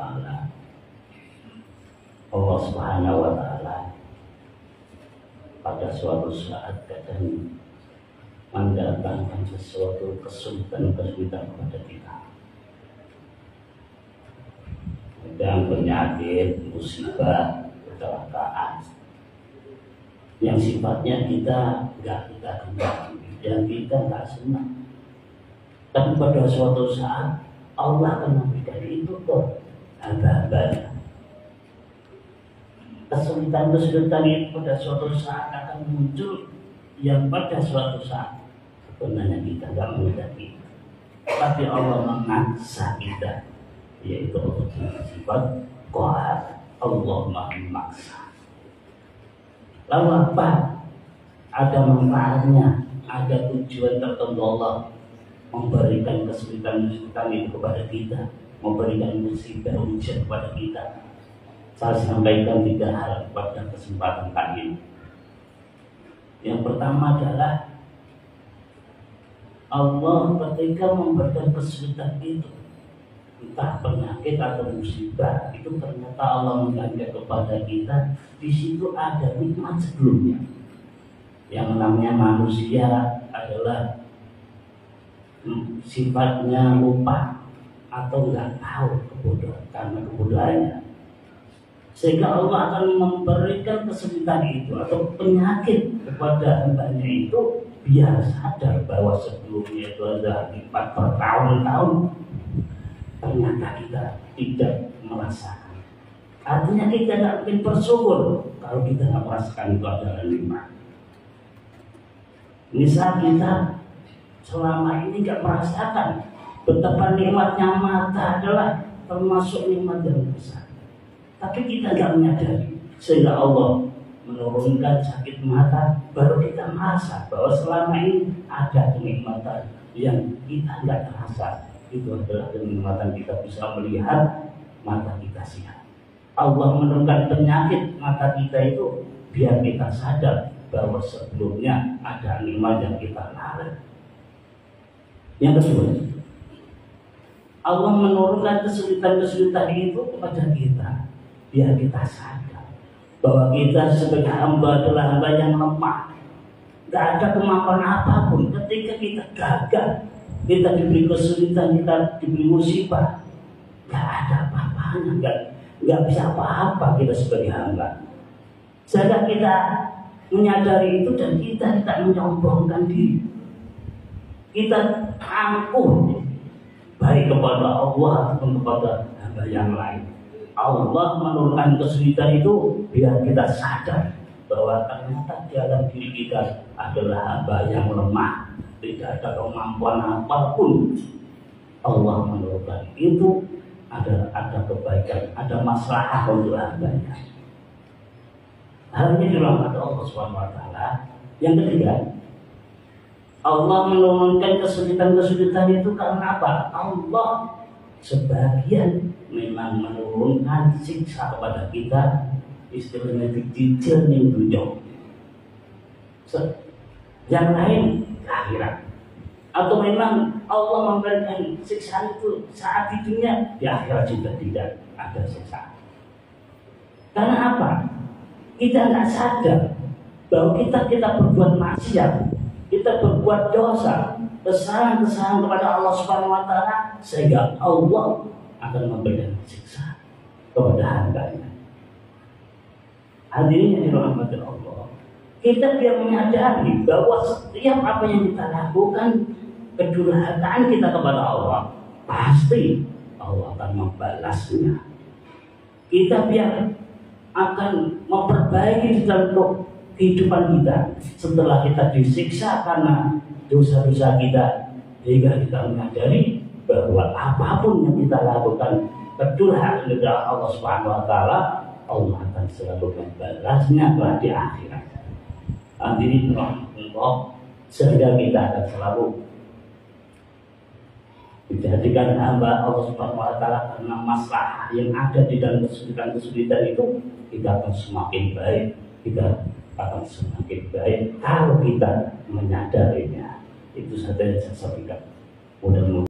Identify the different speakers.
Speaker 1: taala. Allah Subhanahu wa taala pada suatu saat kadang mendatangkan sesuatu kesulitan kepada kita. Dan penyakit, musibah, kecelakaan yang sifatnya kita kendaki, yang kita nggak senang. Tapi pada suatu saat Allah akan memberikan itu ke hamba-hambanya. Kesulitan itu pada suatu saat akan muncul, yang pada suatu saat sebenarnya kita nggak menghendaki, tapi Allah memaksa kita, yaitu sifat qahar. Allah memaksa. Lalu apa? Ada manfaatnya, ada tujuan tertentu Allah memberikan kesulitan itu kepada kita, memberikan musibah ujian kepada kita. Saya sampaikan 3 hal pada kesempatan kali ini. Yang pertama adalah Allah ketika memberikan kesulitan itu, entah penyakit atau musibah, itu ternyata Allah mengajar kepada kita, di situ ada nikmat sebelumnya. Yang namanya manusia adalah sifatnya lupa atau nggak tahu kebodohan, karena kebodohannya, sehingga Allah akan memberikan kesulitan itu atau penyakit kepada hambanya itu biar sadar bahwa sebelumnya itu ada nikmat bertahun-tahun. Ternyata kita tidak merasakan. Artinya kita tidak mungkin bersyukur kalau kita tidak merasakan itu adalah nikmat. Misal kita selama ini tidak merasakan betapa nikmatnya mata adalah termasuk nikmat yang besar, tapi kita tidak menyadari, sehingga Allah menurunkan sakit mata, baru kita merasa bahwa selama ini ada kenikmatan yang kita tidak terasa. Itu adalah kenikmatan kita bisa melihat, mata kita sehat. Allah menurunkan penyakit mata kita itu biar kita sadar bahwa sebelumnya ada nikmat yang kita lalai. Yang kedua, Allah menurunkan kesulitan-kesulitan itu kepada kita biar kita sadar bahwa kita sebagai hamba adalah hamba yang lemah. Tidak ada kemampuan apapun. Ketika kita gagal, kita diberi kesulitan, kita diberi musibah, nggak ada apa-apanya, nggak bisa apa-apa kita sebagai hamba. Sehingga kita menyadari itu dan kita tidak menyombongkan diri. Kita angkuh baik kepada Allah ataupun kepada hamba yang lain. Allah menurunkan kesulitan itu biar kita sadar bahwa ternyata di dalam diri kita adalah hamba yang lemah, tidak ada kemampuan apapun. Allah menurunkan itu ada kebaikan, ada maslahat untuk hambanya. Hal ini dirahmati Allah SWT. Yang ketiga, Allah menurunkan kesulitan-kesulitan itu karena apa? Allah sebagian memang menurunkan siksa kepada kita, istilahnya dicicil ning dunya. Yang lain akhirat. Atau memang Allah memberikan siksa itu saat di dunia, di akhirat juga tidak ada siksa. Karena apa? Kita nggak sadar bahwa kita berbuat maksiat, kita berbuat dosa, kesalahan kepada Allah Subhanahu Wa Taala, sehingga Allah akan memberikan siksa kepada hambanya. Hadirin yang dirahmati Allah, kita biar menyadari bahwa setiap apa yang kita lakukan, kedurhakaan kita kepada Allah, pasti Allah akan membalasnya. Kita biar akan memperbaiki dalam kehidupan kita setelah kita disiksa karena dosa-dosa kita, sehingga kita menyadari bahwa apapun yang kita lakukan kedurhakaan kepada Allah Subhanahu Wa Taala, Allah akan selalu membalasnya di akhirat. Hadirin Allah, sehingga kita akan selalu dijadikan hamba Allah Subhanahu Wa Taala karena masalah yang ada di dalam kesulitan-kesulitan itu, kita akan semakin baik, kita akan semakin baik kalau kita menyadarinya. Itu saja yang saya sampaikan. Mudah-mudahan